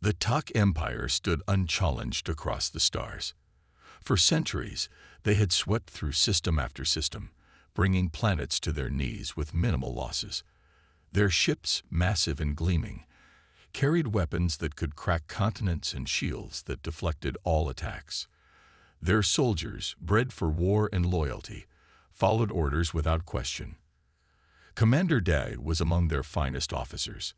The Tak Empire stood unchallenged across the stars. For centuries, they had swept through system after system, bringing planets to their knees with minimal losses. Their ships, massive and gleaming, carried weapons that could crack continents and shields that deflected all attacks. Their soldiers, bred for war and loyalty, followed orders without question. Commander Dai was among their finest officers.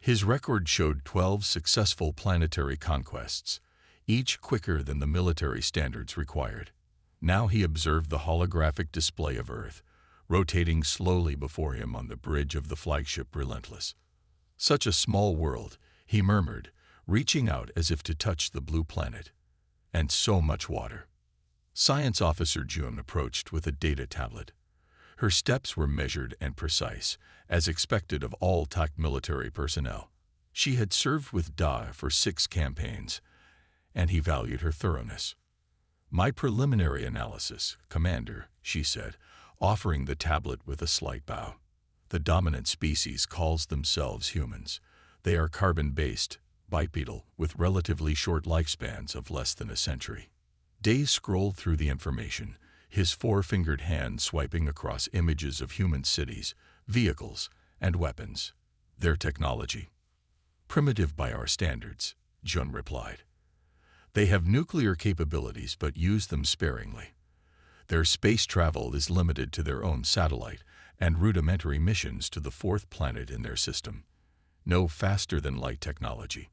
His record showed 12 successful planetary conquests, each quicker than the military standards required. Now he observed the holographic display of Earth, rotating slowly before him on the bridge of the flagship Relentless. Such a small world, he murmured, reaching out as if to touch the blue planet. And so much water. Science Officer June approached with a data tablet. Her steps were measured and precise, as expected of all Tak military personnel. She had served with Da for 6 campaigns, and he valued her thoroughness. "My preliminary analysis, Commander," she said, offering the tablet with a slight bow. "The dominant species calls themselves humans. They are carbon-based, bipedal, with relatively short lifespans of less than a century." Day scrolled through the information, his 4-fingered hand swiping across images of human cities, vehicles, and weapons. "Their technology. Primitive by our standards," Jun replied. "They have nuclear capabilities but use them sparingly. Their space travel is limited to their own satellite and rudimentary missions to the 4th planet in their system. No faster-than-light technology.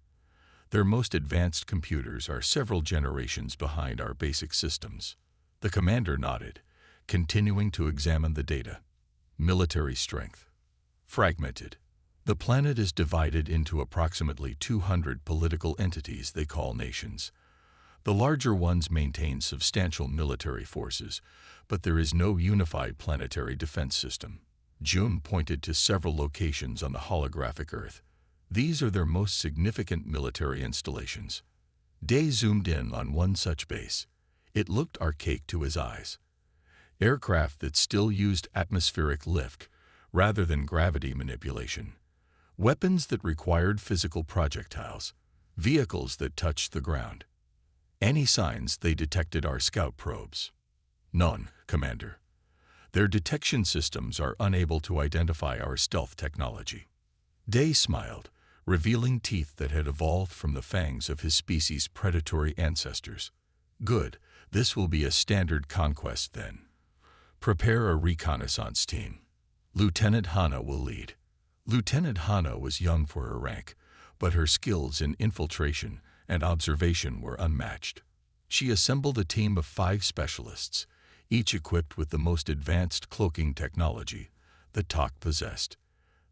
Their most advanced computers are several generations behind our basic systems." The commander nodded, continuing to examine the data. "Military strength. Fragmented. The planet is divided into approximately 200 political entities they call nations. The larger ones maintain substantial military forces, but there is no unified planetary defense system." June pointed to several locations on the holographic Earth. "These are their most significant military installations." Day zoomed in on one such base. It looked archaic to his eyes. Aircraft that still used atmospheric lift rather than gravity manipulation. Weapons that required physical projectiles. Vehicles that touched the ground. "Any signs they detected our scout probes?" "None, Commander. Their detection systems are unable to identify our stealth technology." Day smiled, revealing teeth that had evolved from the fangs of his species' predatory ancestors. "Good. This will be a standard conquest then. Prepare a reconnaissance team. Lieutenant Hana will lead." Lieutenant Hana was young for her rank, but her skills in infiltration and observation were unmatched. She assembled a team of 5 specialists, each equipped with the most advanced cloaking technology that Tak possessed.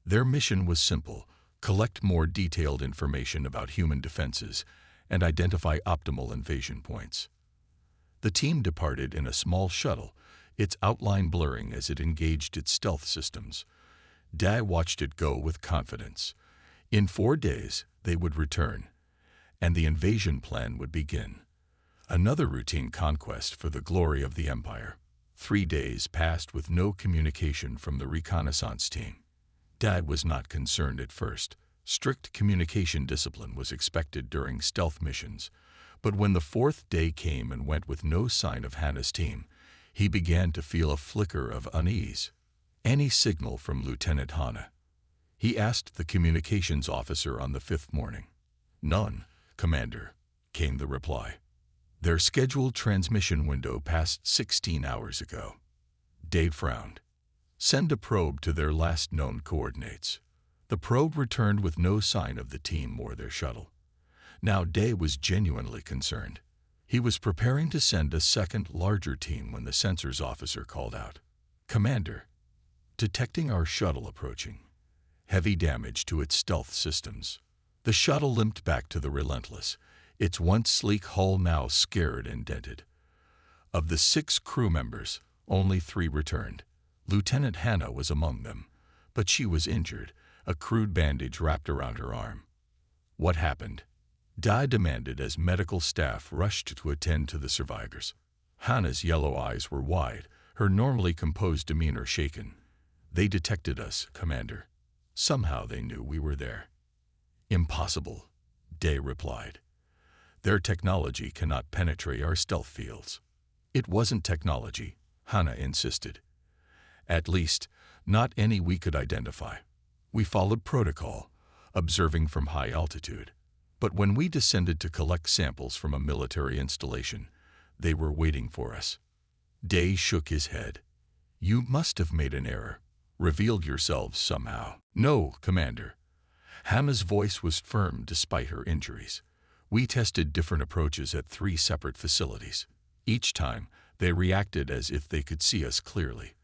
Their mission was simple: collect more detailed information about human defenses and identify optimal invasion points. The team departed in a small shuttle, its outline blurring as it engaged its stealth systems. Dai watched it go with confidence. In 4 days, they would return, and the invasion plan would begin. Another routine conquest for the glory of the Empire. 3 days passed with no communication from the reconnaissance team. Dai was not concerned at first. Strict communication discipline was expected during stealth missions, but when the 4th day came and went with no sign of Hana's team, he began to feel a flicker of unease. "Any signal from Lieutenant Hana?" he asked the communications officer on the 5th morning. "None, Commander," came the reply. "Their scheduled transmission window passed 16 hours ago." Dave frowned. "Send a probe to their last known coordinates." The probe returned with no sign of the team or their shuttle. Now Day was genuinely concerned. He was preparing to send a second, larger team when the sensors officer called out, "Commander, detecting our shuttle approaching. Heavy damage to its stealth systems." The shuttle limped back to the Relentless, its once sleek hull now scared and dented. Of the 6 crew members, only 3 returned. Lieutenant Hana was among them, but she was injured, a crude bandage wrapped around her arm. "What happened?" Dai demanded as medical staff rushed to attend to the survivors. Hana's yellow eyes were wide, her normally composed demeanor shaken. "They detected us, Commander. Somehow they knew we were there." "Impossible." Day replied. Their technology cannot penetrate our stealth fields. It wasn't technology, Hannah insisted. At least, not any we could identify. We followed protocol, observing from high altitude. But when we descended to collect samples from a military installation, they were waiting for us. Day shook his head. You must have made an error, revealed yourselves somehow. No, Commander. Hannah's voice was firm despite her injuries. We tested different approaches at 3 separate facilities. Each time, they reacted as if they could see us clearly.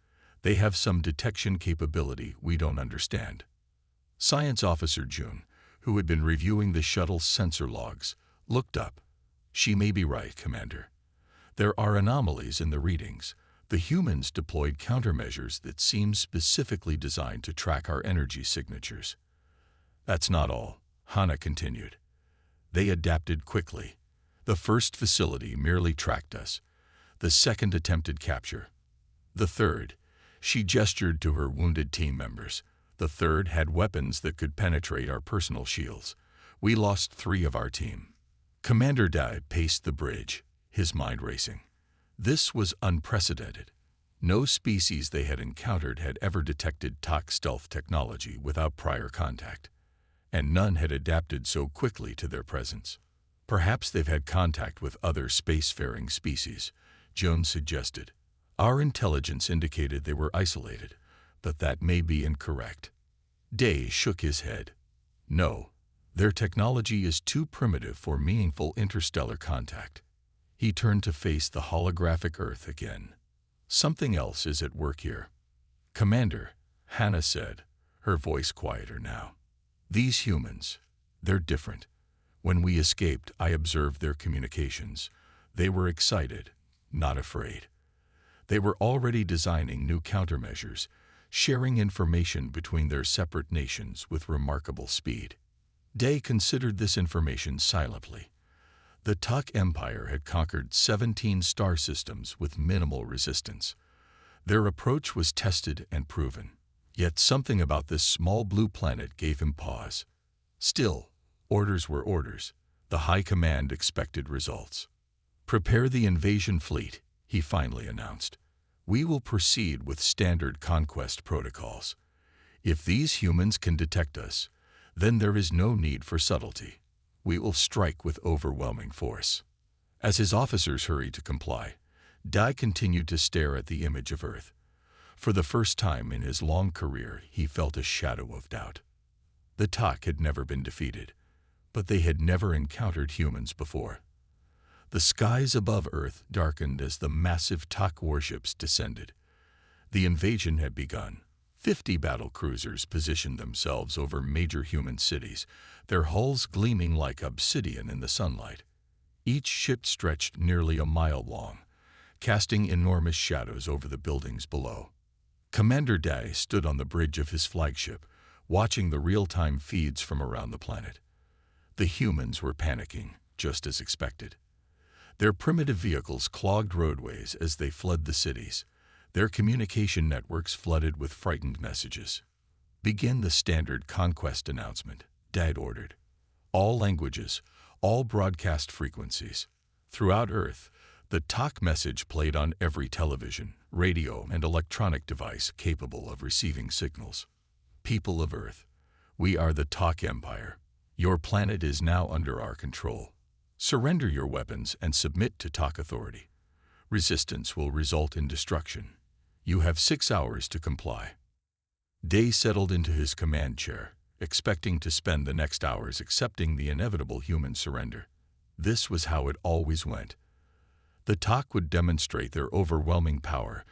They have some detection capability we don't understand. Science Officer June, who had been reviewing the shuttle's sensor logs, looked up. She may be right, Commander. There are anomalies in the readings. The humans deployed countermeasures that seem specifically designed to track our energy signatures. That's not all, Hannah continued. They adapted quickly. The first facility merely tracked us. The second attempted capture. The third, she gestured to her wounded team members. The third had weapons that could penetrate our personal shields. We lost 3 of our team. Commander Dai paced the bridge, his mind racing. This was unprecedented. No species they had encountered had ever detected TOC stealth technology without prior contact, and none had adapted so quickly to their presence. Perhaps they've had contact with other spacefaring species, Jones suggested. Our intelligence indicated they were isolated, but that may be incorrect. Day shook his head. No, their technology is too primitive for meaningful interstellar contact. He turned to face the holographic Earth again. Something else is at work here. Commander, Hannah said, her voice quieter now. These humans, they're different. When we escaped, I observed their communications. They were excited, not afraid. They were already designing new countermeasures, sharing information between their separate nations with remarkable speed. Day considered this information silently. The TOC Empire had conquered 17 star systems with minimal resistance. Their approach was tested and proven. Yet something about this small blue planet gave him pause. Still, orders were orders. The High Command expected results. Prepare the invasion fleet, he finally announced. We will proceed with standard conquest protocols. If these humans can detect us, then there is no need for subtlety. We will strike with overwhelming force. As his officers hurried to comply, Dai continued to stare at the image of Earth. For the first time in his long career, he felt a shadow of doubt. The TOC had never been defeated, but they had never encountered humans before. The skies above Earth darkened as the massive TOC warships descended. The invasion had begun. 50 battle cruisers positioned themselves over major human cities, their hulls gleaming like obsidian in the sunlight. Each ship stretched nearly a mile long, casting enormous shadows over the buildings below. Commander Dai stood on the bridge of his flagship, watching the real-time feeds from around the planet. The humans were panicking, just as expected. Their primitive vehicles clogged roadways as they fled the cities. Their communication networks flooded with frightened messages. Begin the standard conquest announcement, Dad ordered. All languages, all broadcast frequencies. Throughout Earth, the TOC message played on every television, radio, and electronic device capable of receiving signals. People of Earth, we are the TOC Empire. Your planet is now under our control. Surrender your weapons and submit to TOC authority. Resistance will result in destruction. You have 6 hours to comply. Day settled into his command chair, expecting to spend the next hours accepting the inevitable human surrender. This was how it always went. The TOC would demonstrate their overwhelming power,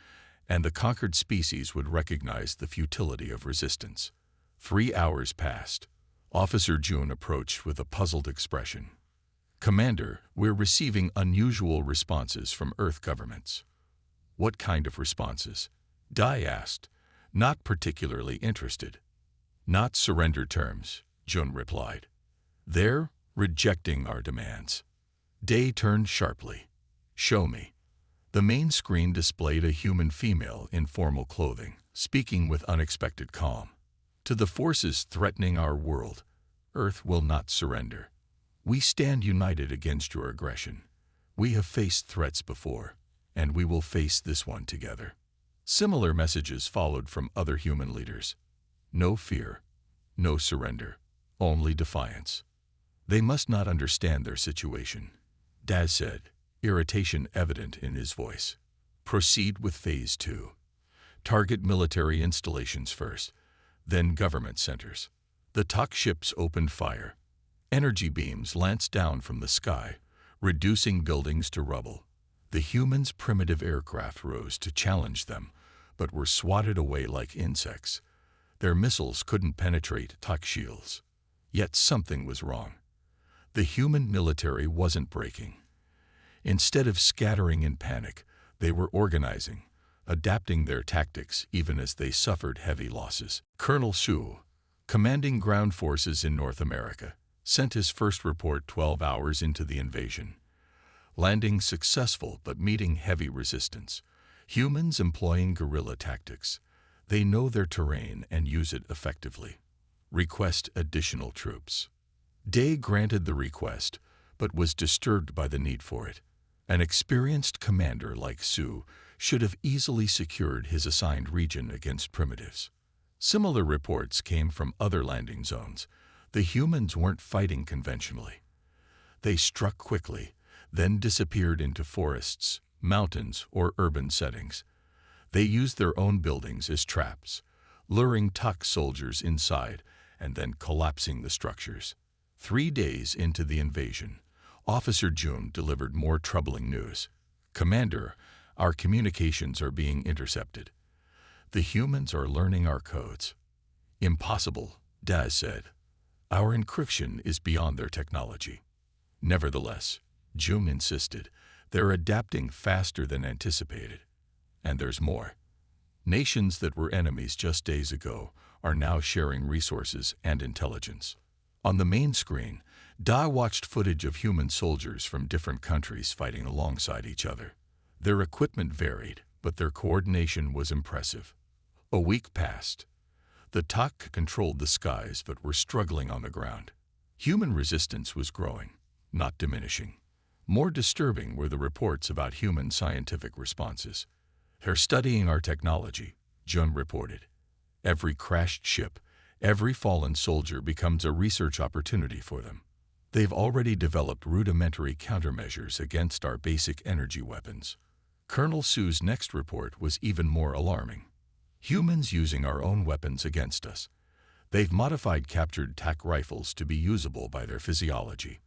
and the conquered species would recognize the futility of resistance. 3 hours passed. Officer June approached with a puzzled expression. Commander, we're receiving unusual responses from Earth governments. What kind of responses? Dai asked, not particularly interested. Not surrender terms, Jun replied. They're rejecting our demands. Day turned sharply. Show me. The main screen displayed a human female in formal clothing, speaking with unexpected calm. To the forces threatening our world, Earth will not surrender. We stand united against your aggression. We have faced threats before, and we will face this one together. Similar messages followed from other human leaders. No fear, no surrender, only defiance. They must not understand their situation, Daz said, irritation evident in his voice. Proceed with Phase 2. Target military installations first, then government centers. The TOC ships opened fire. Energy beams lanced down from the sky, reducing buildings to rubble. The humans' primitive aircraft rose to challenge them, but were swatted away like insects. Their missiles couldn't penetrate TOC shields. Yet something was wrong. The human military wasn't breaking. Instead of scattering in panic, they were organizing, adapting their tactics even as they suffered heavy losses. Colonel Su, commanding ground forces in North America, sent his first report 12 hours into the invasion. Landing successful but meeting heavy resistance. Humans employing guerrilla tactics. They know their terrain and use it effectively. Request additional troops. Day granted the request, but was disturbed by the need for it. An experienced commander like Su should have easily secured his assigned region against primitives. Similar reports came from other landing zones. The humans weren't fighting conventionally. They struck quickly, then disappeared into forests, mountains, or urban settings. They used their own buildings as traps, luring TOC soldiers inside and then collapsing the structures. 3 days into the invasion, Officer Jun delivered more troubling news. Commander, our communications are being intercepted. The humans are learning our codes. Impossible, Daz said. Our encryption is beyond their technology. Nevertheless, Jun insisted, they're adapting faster than anticipated. And there's more. Nations that were enemies just days ago are now sharing resources and intelligence. On the main screen, Da watched footage of human soldiers from different countries fighting alongside each other. Their equipment varied, but their coordination was impressive. A week passed. The TOC controlled the skies but were struggling on the ground. Human resistance was growing, not diminishing. More disturbing were the reports about human scientific responses. They're studying our technology, Jun reported. Every crashed ship, every fallen soldier becomes a research opportunity for them. They've already developed rudimentary countermeasures against our basic energy weapons. Colonel Su's next report was even more alarming. Humans using our own weapons against us. They've modified captured TAC rifles to be usable by their physiology.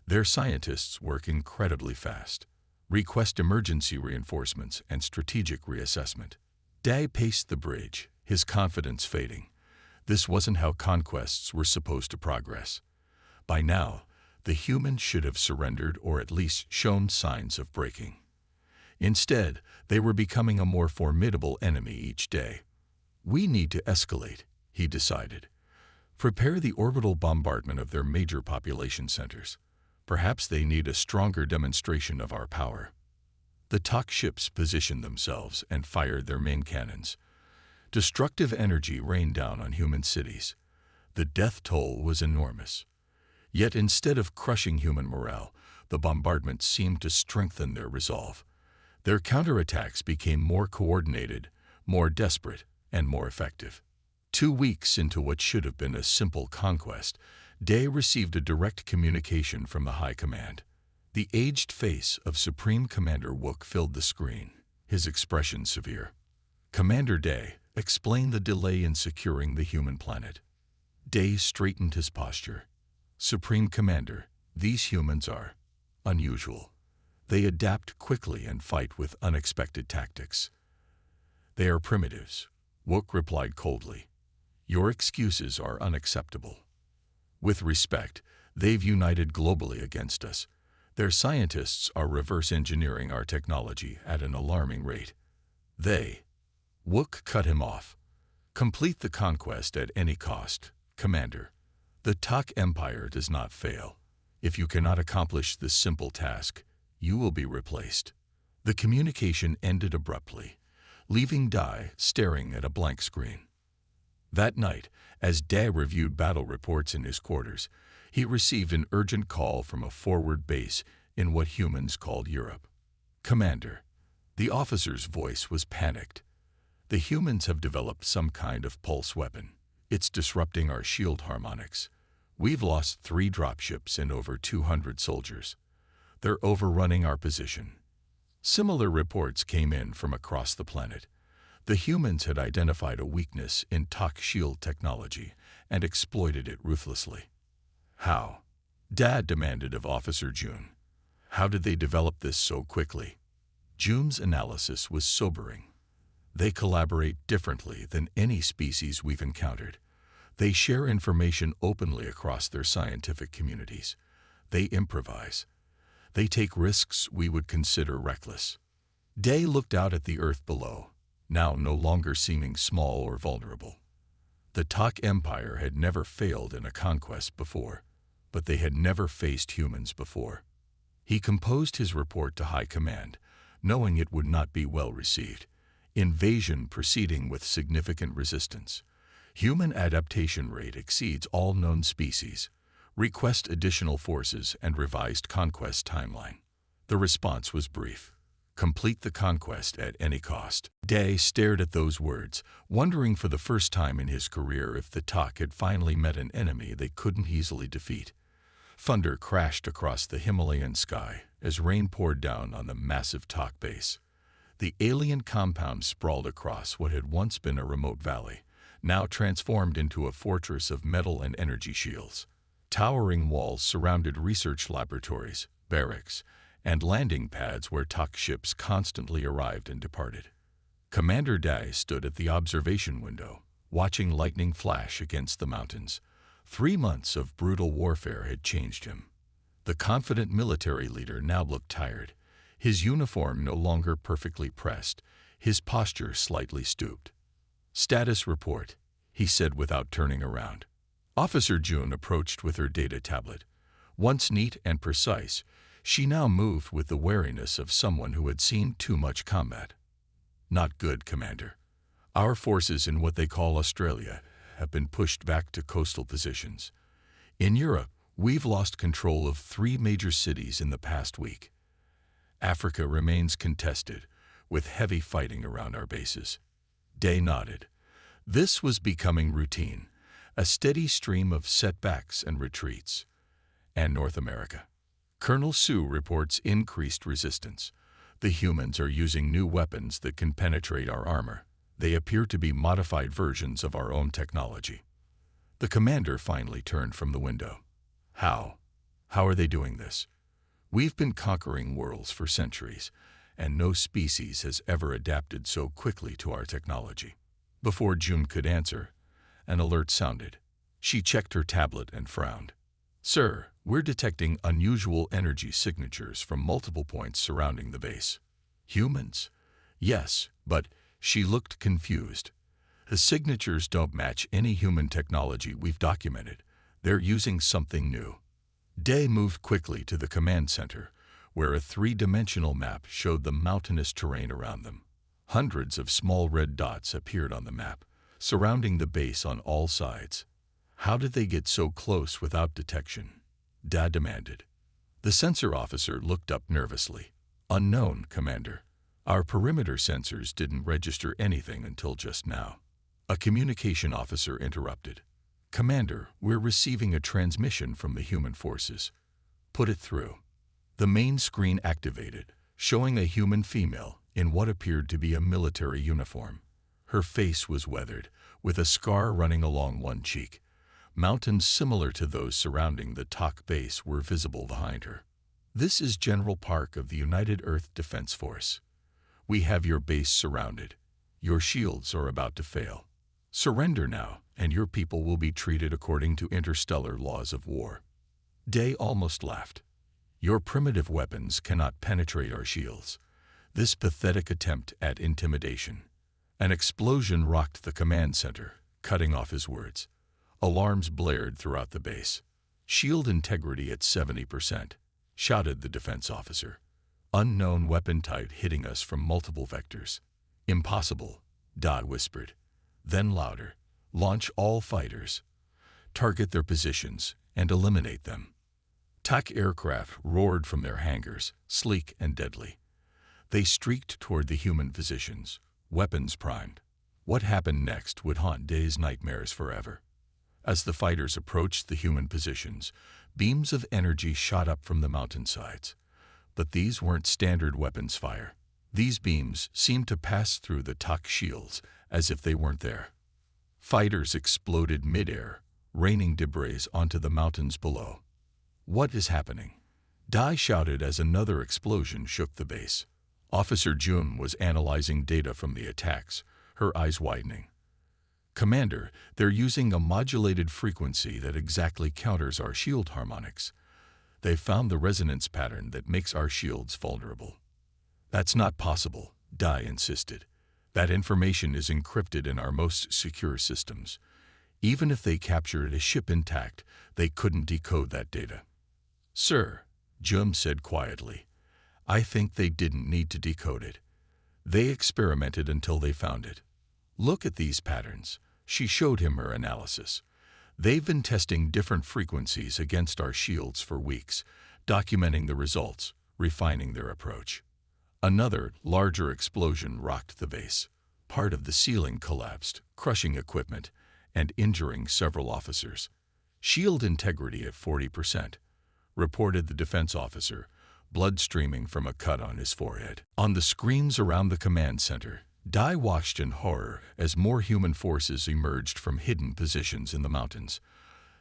Their scientists work incredibly fast. Request emergency reinforcements and strategic reassessment. Day paced the bridge, his confidence fading. This wasn't how conquests were supposed to progress. By now, the humans should have surrendered or at least shown signs of breaking. Instead, they were becoming a more formidable enemy each day. We need to escalate, he decided. Prepare the orbital bombardment of their major population centers. Perhaps they need a stronger demonstration of our power. The TOC ships positioned themselves and fired their main cannons. Destructive energy rained down on human cities. The death toll was enormous. Yet instead of crushing human morale, the bombardment seemed to strengthen their resolve. Their counterattacks became more coordinated, more desperate, and more effective. 2 weeks into what should have been a simple conquest, Day received a direct communication from the High Command. The aged face of Supreme Commander Wook filled the screen, his expression severe. Commander Day, explain the delay in securing the human planet. Day straightened his posture. Supreme Commander, these humans are unusual. They adapt quickly and fight with unexpected tactics. They are primitives, Wook replied coldly. Your excuses are unacceptable. With respect, they've united globally against us. Their scientists are reverse engineering our technology at an alarming rate. Wook cut him off. Complete the conquest at any cost, Commander. The TOC Empire does not fail. If you cannot accomplish this simple task, you will be replaced. The communication ended abruptly, leaving Dai staring at a blank screen. That night, as Dai reviewed battle reports in his quarters, He received an urgent call from a forward base in what humans called Europe. "Commander." The officer's voice was panicked. "The humans have developed some kind of pulse weapon. It's disrupting our shield harmonics. We've lost 3 dropships and over 200 soldiers. They're overrunning our position." Similar reports came in from across the planet. The humans had identified a weakness in TOC shield technology and exploited it ruthlessly. "How?" Dad demanded of Officer June. "How did they develop this so quickly?" June's analysis was sobering. "They collaborate differently than any species we've encountered. They share information openly across their scientific communities. They improvise. They take risks we would consider reckless." Day looked out at the Earth below, now no longer seeming small or vulnerable. The TOC Empire had never failed in a conquest before, but they had never faced humans before. He composed his report to High Command, knowing it would not be well received. Invasion proceeding with significant resistance. Human adaptation rate exceeds all known species. Request additional forces and revised conquest timeline. The response was brief. Complete the conquest at any cost. Day stared at those words, wondering for the first time in his career if the TOC had finally met an enemy they couldn't easily defeat. Thunder crashed across the Himalayan sky as rain poured down on the massive TOC base. The alien compound sprawled across what had once been a remote valley, now transformed into a fortress of metal and energy shields. Towering walls surrounded research laboratories, barracks, and landing pads where TOC ships constantly arrived and departed. Commander Dai stood at the observation window, watching lightning flash against the mountains. 3 months of brutal warfare had changed him. The confident military leader now looked tired, his uniform no longer perfectly pressed, his posture slightly stooped. "Status report," he said without turning around. Officer June approached with her data tablet. Once neat and precise, she now moved with the wariness of someone who had seen too much combat. "Not good, Commander. Our forces in what they call Australia have been pushed back to coastal positions. In Europe, we've lost control of 3 major cities in the past week. Africa remains contested, with heavy fighting around our bases." Day nodded. This was becoming routine, a steady stream of setbacks and retreats. "And North America?" Colonel Sue reports increased resistance. "The humans are using new weapons that can penetrate our armor. They appear to be modified versions of our own technology." The commander finally turned from the window. "How? How are they doing this? We've been conquering worlds for centuries, and no species has ever adapted so quickly to our technology." Before June could answer, an alert sounded. She checked her tablet and frowned. "Sir, we're detecting unusual energy signatures from multiple points surrounding the base." "Humans?" "Yes, but..." She looked confused. "The signatures don't match any human technology we've documented. They're using something new." Day moved quickly to the command center, where a 3-dimensional map showed the mountainous terrain around them. Hundreds of small red dots appeared on the map, surrounding the base on all sides. "How did they get so close without detection?" Dad demanded. The sensor officer looked up nervously. "Unknown, Commander. Our perimeter sensors didn't register anything until just now." A communication officer interrupted. "Commander, we're receiving a transmission from the human forces." "Put it through." The main screen activated, showing a human female in what appeared to be a military uniform. Her face was weathered, with a scar running along one cheek. Mountains similar to those surrounding the TOC base were visible behind her. "This is General Park of the United Earth Defense Force. We have your base surrounded. Your shields are about to fail. Surrender now, and your people will be treated according to interstellar laws of war." Day almost laughed. "Your primitive weapons cannot penetrate our shields." This pathetic attempt at intimidation. An explosion rocked the command center, cutting off his words. Alarms blared throughout the base. "Shield integrity at 70%, shouted the defense officer. "Unknown weapon type hitting us from multiple vectors." "Impossible," Dodd whispered. Then louder, "Launch all fighters. Target their positions and eliminate them. TAC aircraft roared from their hangars, sleek and deadly. They streaked toward the human physicians, weapons primed. What happened next would haunt Day's nightmares forever. As the fighters approached the human positions, beams of energy shot up from the mountainsides. But these weren't standard weapons fire. These beams seemed to pass through the TAC shields as if they weren't there. Fighters exploded mid-air, raining debris onto the mountains below. "What is happening?" Dai shouted as another explosion shook the base. Officer Jun was analyzing data from the attacks, her eyes widening. "Commander, they're using a modulated frequency that exactly counters our shield harmonics. They've found the resonance pattern that makes our shields vulnerable." "That's not possible," Dai insisted. "That information is encrypted in our most secure systems. Even if they captured a ship intact, they couldn't decode that data." "Sir," Jun said quietly, "I think they didn't need to decode it. They experimented until they found it. Look at these patterns." She showed him her analysis. "They've been testing different frequencies against our shields for weeks, documenting the results, refining their approach." Another, larger explosion rocked the base. Part of the ceiling collapsed, crushing equipment and injuring several officers. "Shield integrity at 40%, reported the defense officer, blood streaming from a cut on his forehead. On the screens around the command center, Dai watched in horror as more human forces emerged from hidden positions in the mountains.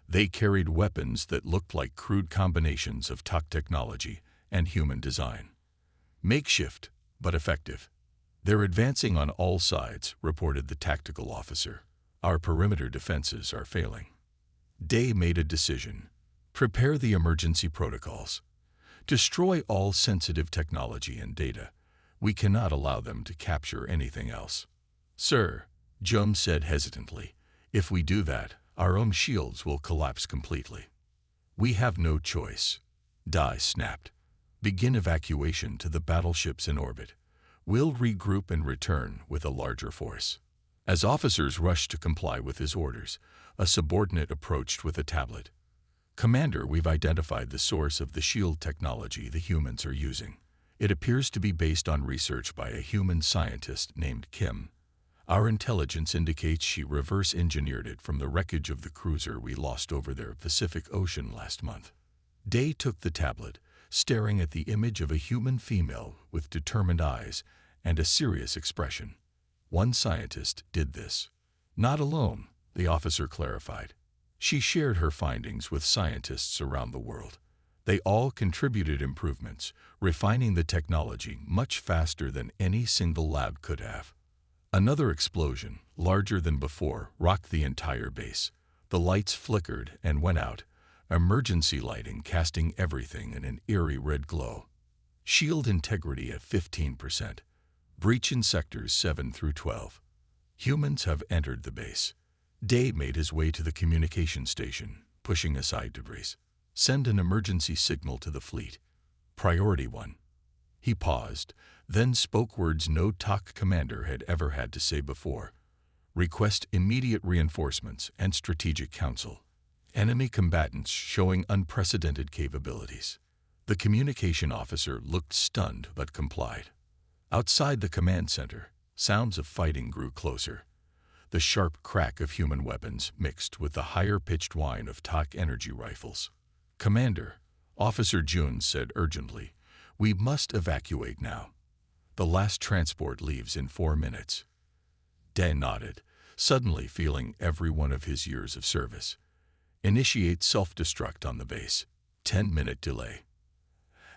They carried weapons that looked like crude combinations of TAC technology and human design. Makeshift, but effective. "They're advancing on all sides," reported the tactical officer. "Our perimeter defenses are failing." Day made a decision. "Prepare the emergency protocols. Destroy all sensitive technology and data. We cannot allow them to capture anything else." "Sir," Jum said hesitantly, "if we do that, our own shields will collapse completely." "We have no choice," Dai snapped. "Begin evacuation to the battleships in orbit. We'll regroup and return with a larger force." As officers rushed to comply with his orders, a subordinate approached with a tablet. "Commander, we've identified the source of the shield technology the humans are using. It appears to be based on research by a human scientist named Kim. Our intelligence indicates she reverse engineered it from the wreckage of the cruiser we lost over their Pacific Ocean last month." Day took the tablet, staring at the image of a human female with determined eyes and a serious expression. "One scientist did this." "Not alone," the officer clarified. "She shared her findings with scientists around the world. They all contributed improvements, refining the technology much faster than any single lab could have." Another explosion, larger than before, rocked the entire base. The lights flickered and went out, emergency lighting casting everything in an eerie red glow. "Shield integrity at 15%. Breach in sectors 7 through 12. Humans have entered the base." Day made his way to the communication station, pushing aside debris. "Send an emergency signal to the fleet. Priority 1. He paused, then spoke words no TAC commander had ever had to say before. "Request immediate reinforcements and strategic counsel. Enemy combatants showing unprecedented capabilities." The communication officer looked stunned but complied. Outside the command center, sounds of fighting grew closer. The sharp crack of human weapons mixed with the higher-pitched whine of TAC energy rifles. "Commander," Officer Jun said urgently, "we must evacuate now. The last transport leaves in 4 minutes." Day nodded, suddenly feeling every one of his years of service. "Initiate self-destruct on the base. 10-minute delay."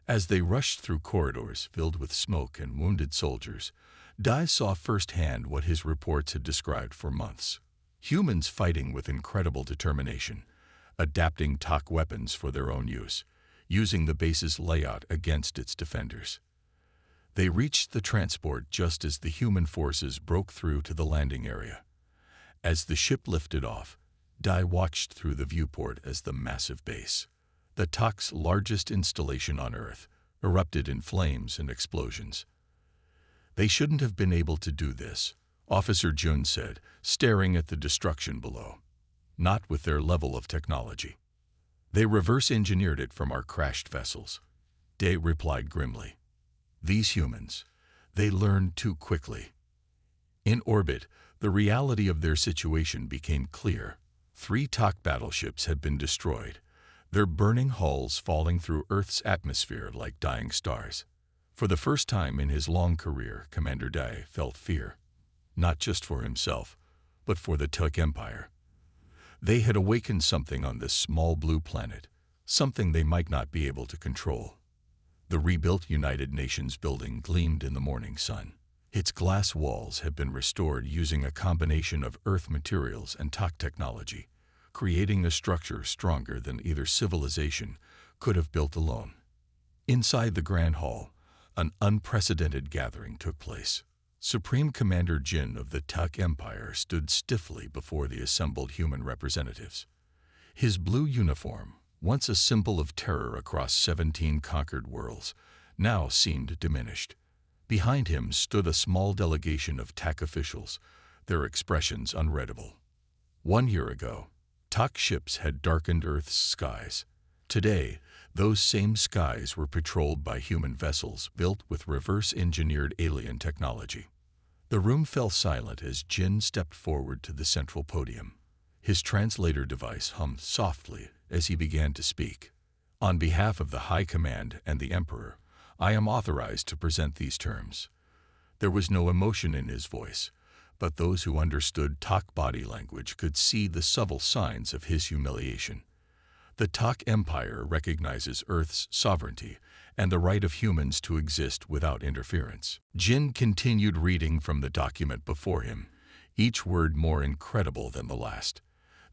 As they rushed through corridors filled with smoke and wounded soldiers, Dai saw firsthand what his reports had described for months. Humans fighting with incredible determination, adapting TAC weapons for their own use, using the base's layout against its defenders. They reached the transport just as the human forces broke through to the landing area. As the ship lifted off, Dai watched through the viewport as the massive base, the TAC's largest installation on Earth, erupted in flames and explosions. "They shouldn't have been able to do this," Officer Jun said, staring at the destruction below. "Not with their level of technology." They reverse-engineered it from our crashed vessels. Day replied grimly. These humans, they learned too quickly. In orbit, the reality of their situation became clear. 3 TOC battleships had been destroyed, their burning hulls falling through Earth's atmosphere like dying stars. For the first time in his long career, Commander Day felt fear, not just for himself, but for the TOC Empire. They had awakened something on this small blue planet, something they might not be able to control. The rebuilt United Nations building gleamed in the morning sun. Its glass walls had been restored using a combination of Earth materials and TOC technology, creating a structure stronger than either civilization could have built alone. Inside the Grand Hall, an unprecedented gathering took place. Supreme Commander Jin of the TOC Empire stood stiffly before the assembled human representatives. His blue uniform, once a symbol of terror across 17 conquered worlds, now seemed diminished. Behind him stood a small delegation of TOC officials, their expressions unreadable. 1 year ago, TOC ships had darkened Earth's skies. Today, those same skies were patrolled by human vessels built with reverse-engineered alien technology. The room fell silent as Jin stepped forward to the central podium. His translator device hummed softly as he began to speak. On behalf of the High Command and the Emperor, I am authorized to present these terms. There was no emotion in his voice, but those who understood TOC body language could see the subtle signs of his humiliation. The TOC Empire recognizes Earth's sovereignty and the right of humans to exist without interference. Jin continued reading from the document before him, each word more incredible than the last.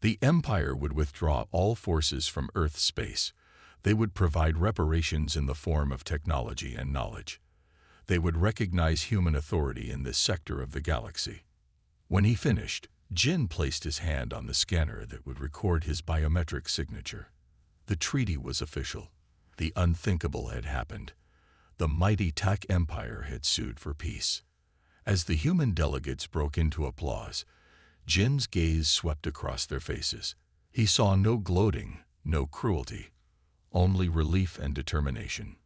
The Empire would withdraw all forces from Earth's space. They would provide reparations in the form of technology and knowledge. They would recognize human authority in this sector of the galaxy. When he finished, Jin placed his hand on the scanner that would record his biometric signature. The treaty was official. The unthinkable had happened. The mighty TOC Empire had sued for peace. As the human delegates broke into applause, Jin's gaze swept across their faces. He saw no gloating, no cruelty, only relief and determination.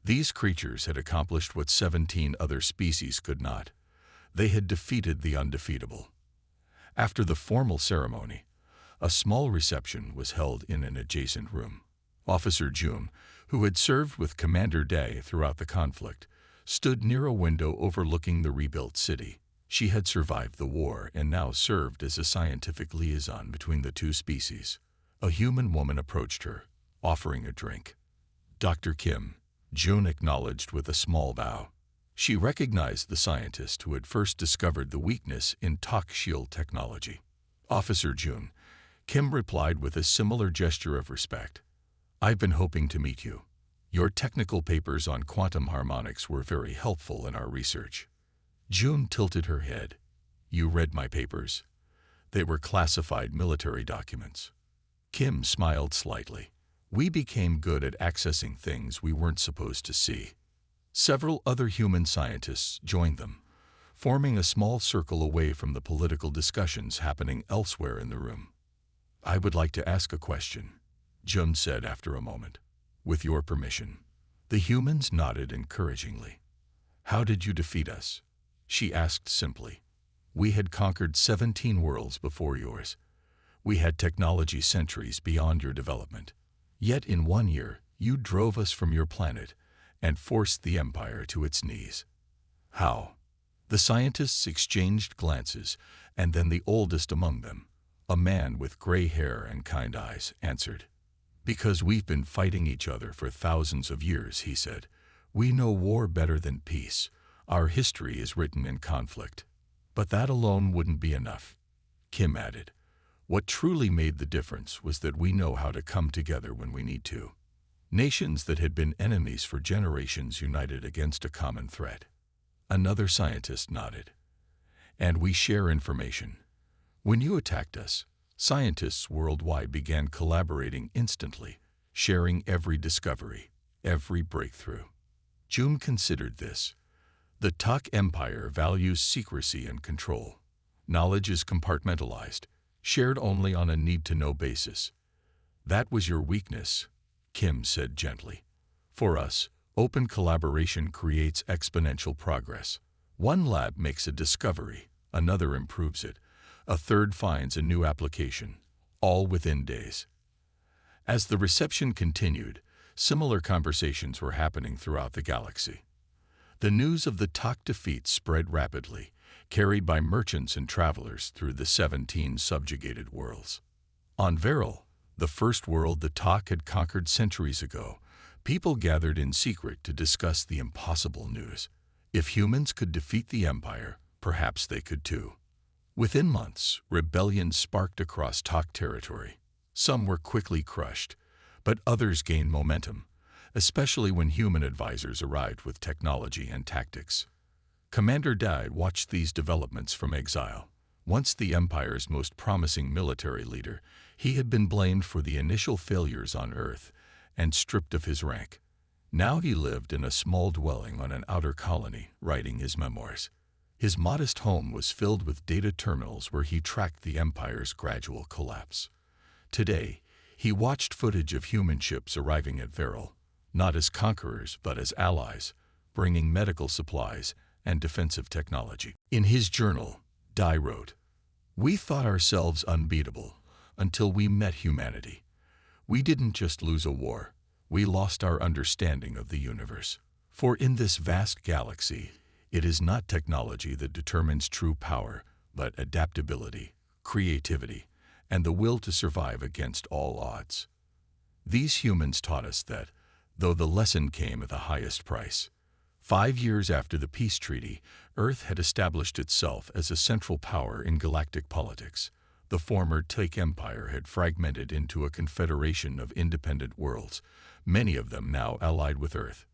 These creatures had accomplished what 17 other species could not. They had defeated the undefeatable. After the formal ceremony, a small reception was held in an adjacent room. Officer Jun, who had served with Commander Day throughout the conflict, stood near a window overlooking the rebuilt city. She had survived the war and now served as a scientific liaison between the two species. A human woman approached her, offering a drink. Dr. Kim, Jun acknowledged with a small bow. She recognized the scientist who had first discovered the weakness in TOC shield technology. Officer Jun, Kim replied with a similar gesture of respect. I've been hoping to meet you. Your technical papers on quantum harmonics were very helpful in our research. Jun tilted her head. You read my papers? They were classified military documents. Kim smiled slightly. We became good at accessing things we weren't supposed to see. Several other human scientists joined them, forming a small circle away from the political discussions happening elsewhere in the room. I would like to ask a question, Jun said after a moment. With your permission. The humans nodded encouragingly. How did you defeat us? She asked simply. We had conquered 17 worlds before yours. We had technology centuries beyond your development. Yet in 1 year, you drove us from your planet and forced the Empire to its knees. How? The scientists exchanged glances, and then the oldest among them, a man with gray hair and kind eyes, answered. Because we've been fighting each other for thousands of years, he said. We know war better than peace. Our history is written in conflict. But that alone wouldn't be enough, Kim added. What truly made the difference was that we know how to come together when we need to. Nations that had been enemies for generations united against a common threat. Another scientist nodded. And we share information. When you attacked us, scientists worldwide began collaborating instantly, sharing every discovery, every breakthrough. Jun considered this. The TOC Empire values secrecy and control. Knowledge is compartmentalized, shared only on a need-to-know basis. That was your weakness, Kim said gently. For us, open collaboration creates exponential progress. One lab makes a discovery, another improves it, a third finds a new application, all within days. As the reception continued, similar conversations were happening throughout the galaxy. The news of the Tak defeat spread rapidly, carried by merchants and travelers through the 17 subjugated worlds. On Veril, the first world the Tak had conquered centuries ago, people gathered in secret to discuss the impossible news. If humans could defeat the Empire, perhaps they could too. Within months, rebellions sparked across Tak territory. Some were quickly crushed, but others gained momentum, especially when human advisors arrived with technology and tactics. Commander Dai watched these developments from exile. Once the Empire's most promising military leader, he had been blamed for the initial failures on Earth and stripped of his rank. Now he lived in a small dwelling on an outer colony, writing his memoirs. His modest home was filled with data terminals where he tracked the Empire's gradual collapse. Today, he watched footage of human ships arriving at Veril, not as conquerors but as allies, bringing medical supplies and defensive technology. In his journal, Dai wrote, "We thought ourselves unbeatable until we met humanity. We didn't just lose a war, we lost our understanding of the universe. For in this vast galaxy, it is not technology that determines true power, but adaptability, creativity, and the will to survive against all odds. These humans taught us that, though the lesson came at the highest price. 5 years after the peace treaty, Earth had established itself as a central power in galactic politics. The former Tak Empire had fragmented into a confederation of independent worlds, many of them now allied with Earth.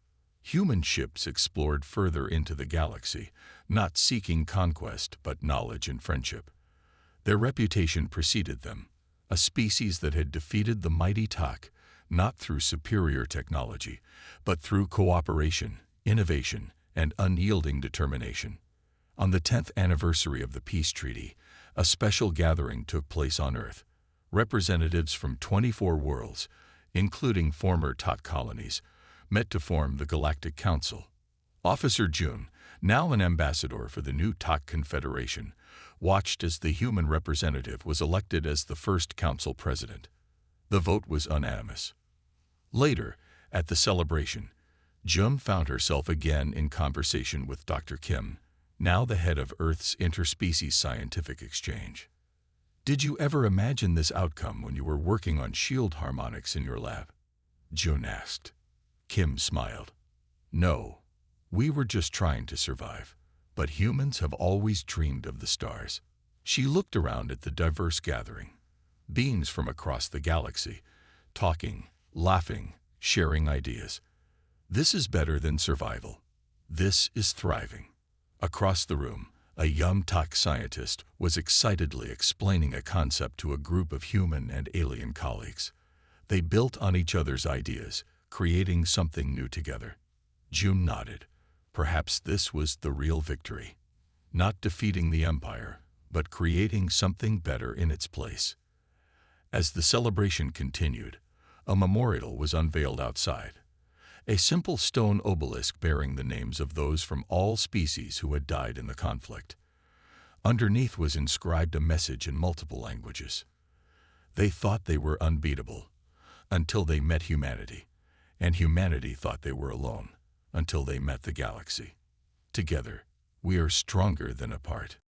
Human ships explored further into the galaxy, not seeking conquest but knowledge and friendship. Their reputation preceded them, a species that had defeated the mighty Tak, not through superior technology, but through cooperation, innovation, and unyielding determination. On the 10th anniversary of the peace treaty, a special gathering took place on Earth. Representatives from 24 worlds, including former Tak colonies, met to form the Galactic Council. Officer Jun, now an ambassador for the new Tak Confederation, watched as the human representative was elected as the first council president. The vote was unanimous. Later, at the celebration, Jun found herself again in conversation with Dr. Kim, now the head of Earth's interspecies scientific exchange. "Did you ever imagine this outcome when you were working on shield harmonics in your lab?" Jun asked. Kim smiled. "No, we were just trying to survive. But humans have always dreamed of the stars." She looked around at the diverse gathering. Beings from across the galaxy, talking, laughing, sharing ideas. This is better than survival. This is thriving. Across the room, a young Tak scientist was excitedly explaining a concept to a group of human and alien colleagues. They built on each other's ideas, creating something new together. Jun nodded. Perhaps this was the real victory. Not defeating the Empire, but creating something better in its place. As the celebration continued, a memorial was unveiled outside. A simple stone obelisk bearing the names of those from all species who had died in the conflict. Underneath was inscribed a message in multiple languages. They thought they were unbeatable, until they met humanity, and humanity thought they were alone, until they met the galaxy. Together, we are stronger than apart.